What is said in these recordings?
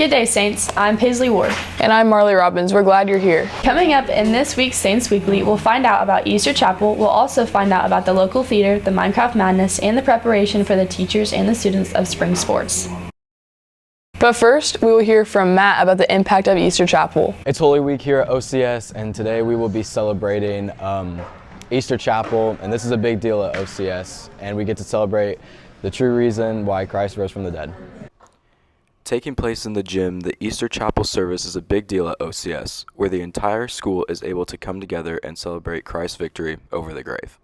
Good day, Saints. I'm Paisley Ward. And I'm Marley Robbins. We're glad you're here. Coming up in this week's Saints Weekly, we'll find out about Easter Chapel. We'll also find out about the local theater, the Minecraft Madness, and the preparation for the teachers and the students of spring sports. But first, we will hear from Matt about the impact of Easter Chapel. It's Holy Week here at OCS, and today we will be celebrating Easter Chapel, and this is a big deal at OCS, and we get to celebrate the true reason why Christ rose from the dead. Taking place in the gym, the Easter Chapel service is a big deal at OCS, where the entire school is able to come together and celebrate Christ's victory over the grave.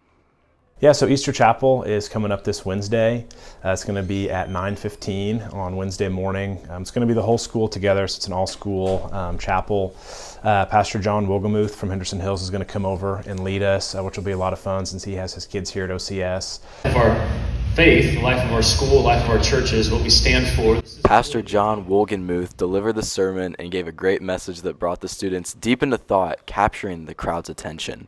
Yeah, so Easter Chapel is coming up this Wednesday. It's going to be at 9:15 on Wednesday morning. It's going to be the whole school together, so it's an all-school chapel. Pastor John Wogemuth from Henderson Hills is going to come over and lead us, which will be a lot of fun since he has his kids here at OCS. Our faith, the life of our school, the life of our churches, what we stand for. Pastor John Wogemuth delivered the sermon and gave a great message that brought the students deep into thought, capturing the crowd's attention.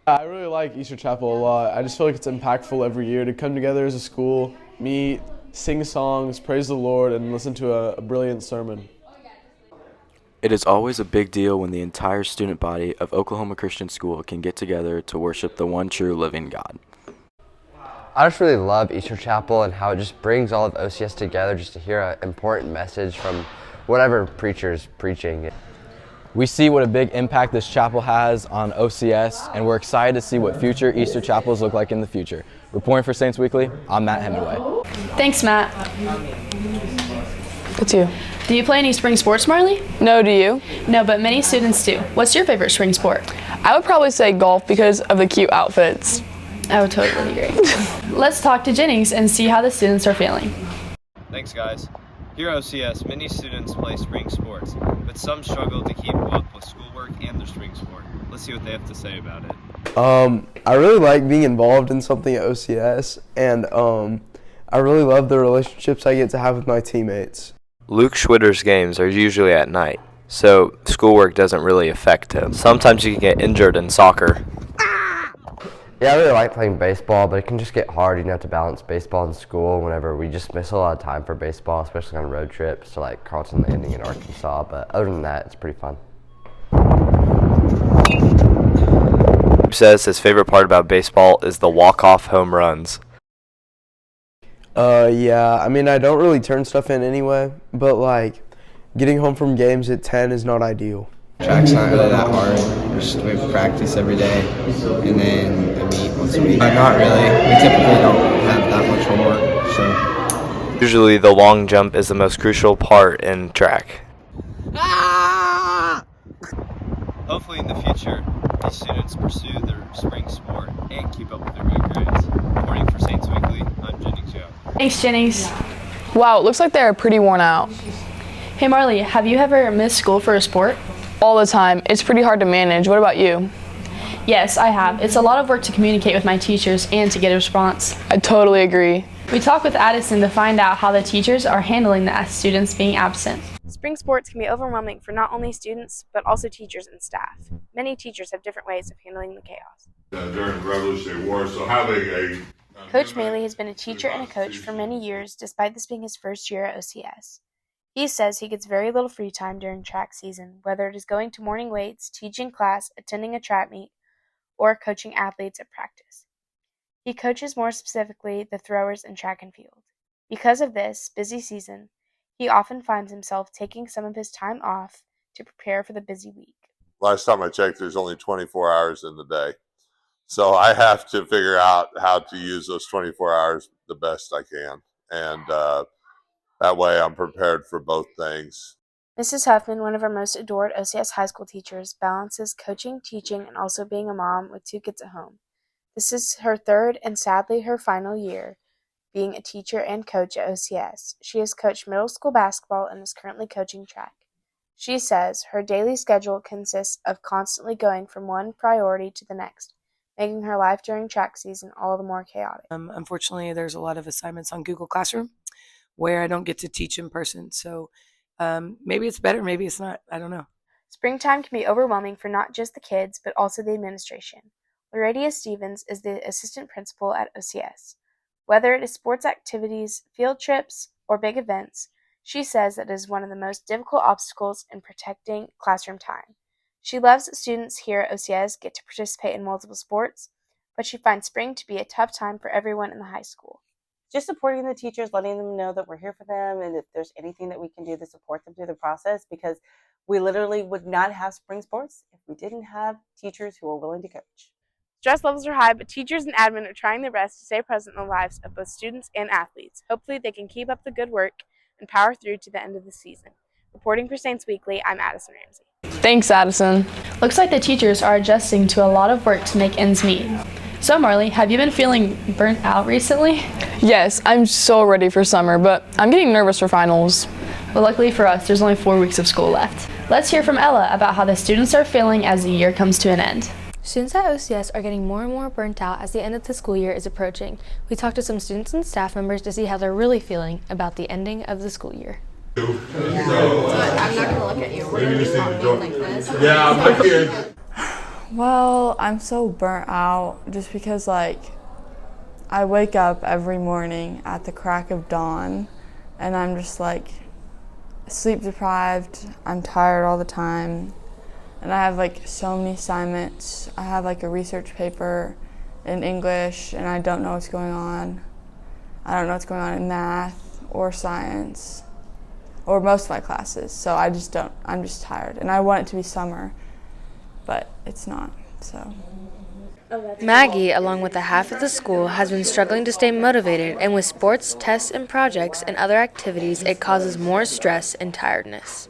I really like Easter Chapel a lot. I just feel like it's impactful every year to come together as a school, meet, sing songs, praise the Lord, and listen to a brilliant sermon. It is always a big deal when the entire student body of Oklahoma Christian School can get together to worship the one true living God. I just really love Easter Chapel and how it just brings all of OCS together just to hear an important message from whatever preacher's preaching. We see what a big impact this chapel has on OCS, and we're excited to see what future Easter chapels look like in the future. Reporting for Saints Weekly, I'm Matt Hemingway. Thanks, Matt. It's you. Do you play any spring sports, Marley? No, do you? No, but many students do. What's your favorite spring sport? I would probably say golf because of the cute outfits. I would totally agree. Let's talk to Jennings and see how the students are feeling. Thanks, guys. Here at OCS, many students play spring sports, but some struggle to keep up with schoolwork and their spring sport. Let's see what they have to say about it. I really like being involved in something at OCS, and I really love the relationships I get to have with my teammates. Luke Schwitter's games are usually at night, so schoolwork doesn't really affect him. Sometimes you can get injured in soccer. Yeah, I really like playing baseball, but it can just get hard, to balance baseball and school whenever we just miss a lot of time for baseball, especially on road trips to like Carlton Landing in Arkansas. But other than that, it's pretty fun. He says his favorite part about baseball is the walk-off home runs. Yeah, I mean, I don't really turn stuff in anyway, but like getting home from games at 10 is not ideal. Track's not really that hard. We have practice every day, and then I meet once a week. Not really. We typically don't have that much homework. So Usually the long jump is the most crucial part in track. Hopefully in the future, these students pursue their spring sport and keep up with their good grades. Reporting for Saints Weekly, I'm Jennings Joe. Thanks, Jennings. Wow, it looks like they're pretty worn out. Hey, Marley, have you ever missed school for a sport? All the time. It's pretty hard to manage. What about you? Yes, I have. It's a lot of work to communicate with my teachers and to get a response. I totally agree. We talked with Addison to find out how the teachers are handling the students being absent. Spring sports can be overwhelming for not only students, but also teachers and staff. Many teachers have different ways of handling the chaos. During the Revolutionary War, so having a... Coach Maley has been a teacher and a coach for many years, despite this being his first year at OCS. He says he gets very little free time during track season, whether it is going to morning weights, teaching class, attending a track meet, or coaching athletes at practice. He coaches more specifically the throwers in track and field. Because of this busy season, he often finds himself taking some of his time off to prepare for the busy week. Last time I checked, there's only 24 hours in the day. So I have to figure out how to use those 24 hours the best I can. And that way I'm prepared for both things. Mrs. Huffman, one of our most adored OCS high school teachers, balances coaching, teaching, and also being a mom with 2 kids at home. This is her third and sadly her final year being a teacher and coach at OCS. She has coached middle school basketball and is currently coaching track. She says her daily schedule consists of constantly going from one priority to the next, making her life during track season all the more chaotic. Unfortunately, there's a lot of assignments on Google Classroom where I don't get to teach in person. So maybe it's better, maybe it's not. I don't know. Springtime can be overwhelming for not just the kids, but also the administration. Loredia Stevens is the assistant principal at OCS. Whether it is sports activities, field trips, or big events, She says that it is one of the most difficult obstacles in protecting classroom time. She loves that students here at OCS get to participate in multiple sports, but she finds spring to be a tough time for everyone in the high school. Just supporting the teachers, letting them know that we're here for them and if there's anything that we can do to support them through the process, because we literally would not have spring sports if we didn't have teachers who are willing to coach. Stress levels are high, but teachers and admin are trying their best to stay present in the lives of both students and athletes. Hopefully they can keep up the good work and power through to the end of the season. Reporting for Saints Weekly, I'm Addison Ramsey. Thanks, Addison. Looks like the teachers are adjusting to a lot of work to make ends meet. So Marley, have you been feeling burnt out recently? Yes, I'm so ready for summer, but I'm getting nervous for finals. Well, luckily for us, there's only 4 weeks of school left. Let's hear from Ella about how the students are feeling as the year comes to an end. Students at OCS are getting more and more burnt out as the end of the school year is approaching. We talked to some students and staff members to see how they're really feeling about the ending of the school year. I'm not going to look at you. We're going to be talking like this. Yeah, I'm not here. Well, I'm so burnt out just because, like, I wake up every morning at the crack of dawn and I'm just, like, sleep deprived. I'm tired all the time. And I have, like, so many assignments. I have, like, a research paper in English and I don't know what's going on. I don't know what's going on in math or science or most of my classes. So I'm just tired. And I want it to be summer, but it's not, so. Maggie, along with the half of the school, has been struggling to stay motivated, and with sports, tests, and projects and other activities, it causes more stress and tiredness.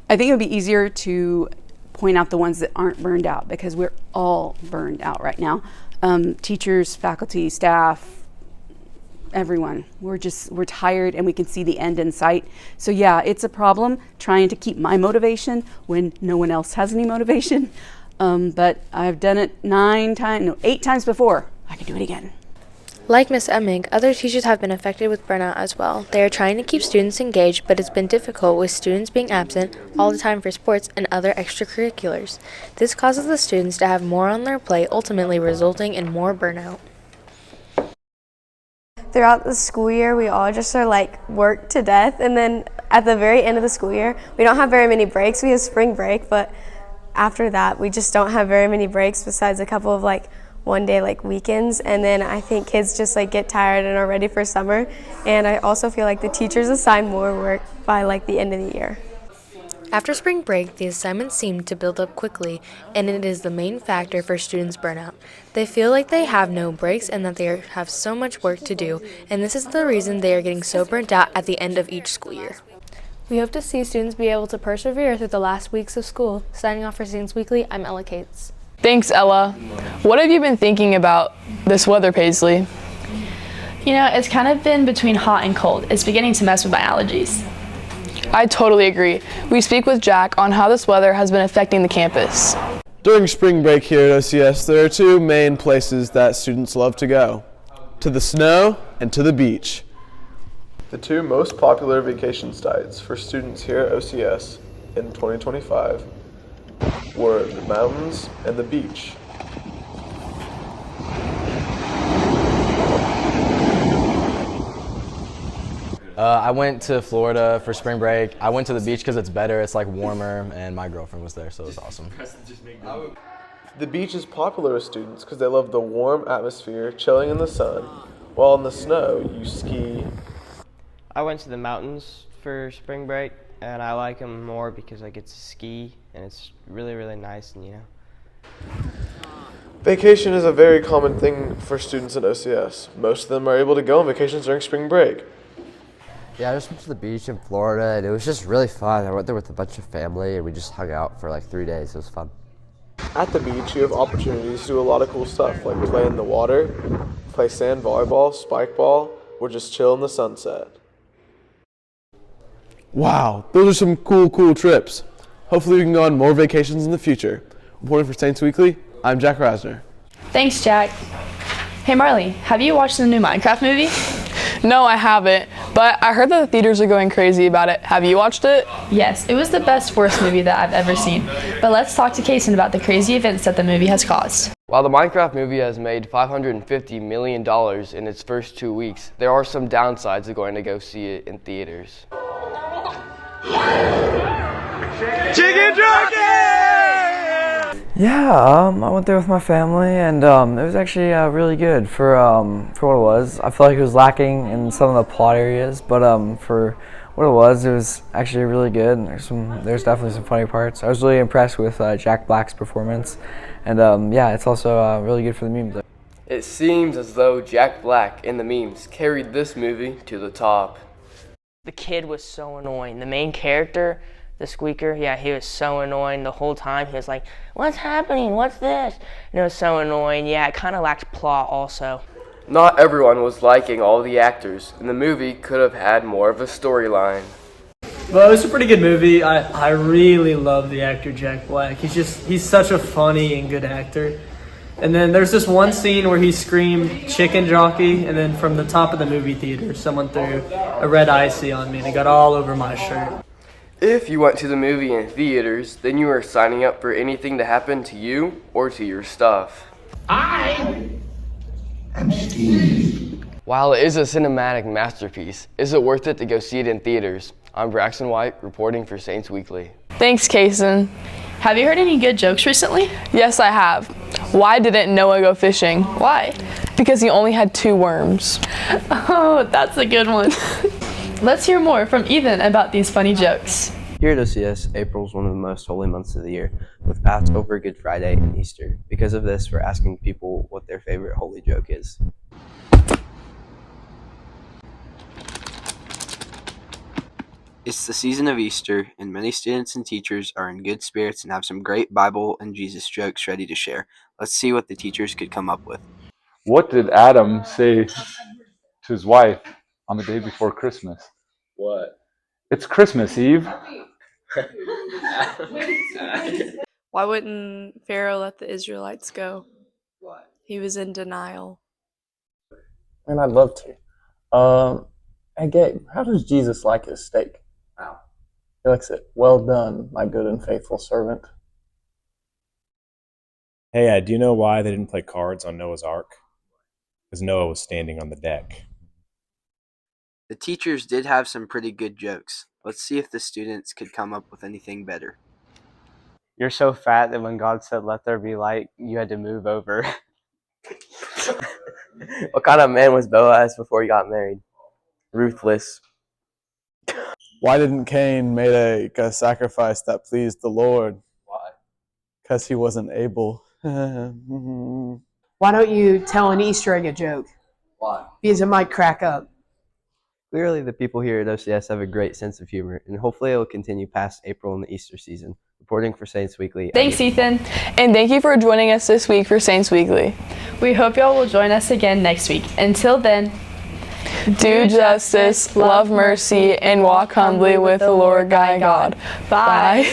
I think it would be easier to point out the ones that aren't burned out because we're all burned out right now. Teachers, faculty, staff, everyone. We're tired and we can see the end in sight. So yeah, it's a problem trying to keep my motivation when no one else has any motivation. But I've done it 8 times before. I can do it again. Like Ms. Emmig, other teachers have been affected with burnout as well. They are trying to keep students engaged, but it's been difficult with students being absent all the time for sports and other extracurriculars. This causes the students to have more on their plate, ultimately resulting in more burnout. Throughout the school year, we all just are like worked to death, and then at the very end of the school year, we don't have very many breaks. We have spring break, but after that, we just don't have very many breaks besides a couple of like one-day like weekends, and then I think kids just like get tired and are ready for summer. And I also feel like the teachers assign more work by like the end of the year. After spring break, the assignments seem to build up quickly, and it is the main factor for students' burnout. They feel like they have no breaks and that they have so much work to do, and this is the reason they are getting so burnt out at the end of each school year. We hope to see students be able to persevere through the last weeks of school. Signing off for Saints Weekly, I'm Ella Cates. Thanks, Ella. What have you been thinking about this weather, Paisley? You know, it's kind of been between hot and cold. It's beginning to mess with my allergies. I totally agree. We speak with Jack on how this weather has been affecting the campus. During spring break here at OCS, there are 2 main places that students love to go: to the snow and to the beach. The 2 most popular vacation sites for students here at OCS in 2025 were the mountains and the beach. I went to Florida for spring break. I went to the beach because it's better, it's like warmer, and my girlfriend was there, so it was awesome. The beach is popular with students because they love the warm atmosphere, chilling in the sun, while in the snow you ski. I went to the mountains for spring break, and I like them more because I get to ski, and it's really, really nice, and Vacation is a very common thing for students at OCS. Most of them are able to go on vacations during spring break. Yeah, I just went to the beach in Florida, and it was just really fun. I went there with a bunch of family, and we just hung out for like 3 days. It was fun. At the beach, you have opportunities to do a lot of cool stuff, like play in the water, play sand volleyball, spike ball, or just chill in the sunset. Wow, those are some cool trips. Hopefully we can go on more vacations in the future. Reporting for Saints Weekly, I'm Jack Rasner. Thanks, Jack. Hey Marley, have you watched the new Minecraft movie? No, I haven't, but I heard that the theaters are going crazy about it. Have you watched it? Yes, it was the best worst movie that I've ever seen. But let's talk to Kason about the crazy events that the movie has caused. While the Minecraft movie has made $550 million in its first 2 weeks, there are some downsides of going to go see it in theaters. Chicken Jockey! Yeah, I went there with my family, and it was actually really good for what it was. I feel like it was lacking in some of the plot areas, but for what it was actually really good. And there's definitely some funny parts. I was really impressed with Jack Black's performance, and yeah, it's also really good for the memes. It seems as though Jack Black and the memes carried this movie to the top. The kid was so annoying. The main character, the squeaker, yeah, he was so annoying the whole time. He was like, "What's happening? What's this?" And it was so annoying. Yeah, it kind of lacked plot also. Not everyone was liking all the actors, and the movie could have had more of a storyline. Well, it was a pretty good movie. I really love the actor Jack Black. He's such a funny and good actor. And then there's this one scene where he screamed "chicken jockey," and then from the top of the movie theater, someone threw a red icy on me, and it got all over my shirt. If you went to the movie in theaters, then you were signing up for anything to happen to you or to your stuff. I'm Steve. While it is a cinematic masterpiece, is it worth it to go see it in theaters? I'm Braxton White, reporting for Saints Weekly. Thanks, Kason. Have you heard any good jokes recently? Yes, I have. Why didn't Noah go fishing? Why? Because he only had 2 worms. Oh, that's a good one. Let's hear more from Ethan about these funny jokes. Here at OCS, April is one of the most holy months of the year, with Passover, Good Friday, and Easter. Because of this, we're asking people what their favorite holy joke is. It's the season of Easter, and many students and teachers are in good spirits and have some great Bible and Jesus jokes ready to share. Let's see what the teachers could come up with. What did Adam say to his wife on the day before Christmas? What? It's Christmas Eve. Why wouldn't Pharaoh let the Israelites go? Why? He was in denial. And I'd love to. Hey Gabe, how does Jesus like his steak? How? He likes it well done, my good and faithful servant. Hey, do you know why they didn't play cards on Noah's Ark? Because Noah was standing on the deck. The teachers did have some pretty good jokes. Let's see if the students could come up with anything better. You're so fat that when God said, "Let there be light," you had to move over. What kind of man was Boaz before he got married? Ruthless. Why didn't Cain make a sacrifice that pleased the Lord? Why? Because he wasn't able. Why don't you tell an Easter egg a joke? Why? Because it might crack up. Clearly, the people here at OCS have a great sense of humor, and hopefully it will continue past April and the Easter season. Reporting for Saints Weekly. Thanks, Ethan. And thank you for joining us this week for Saints Weekly. We hope y'all will join us again next week. Until then, do justice, love mercy, and walk humbly with the Lord thy God. Bye.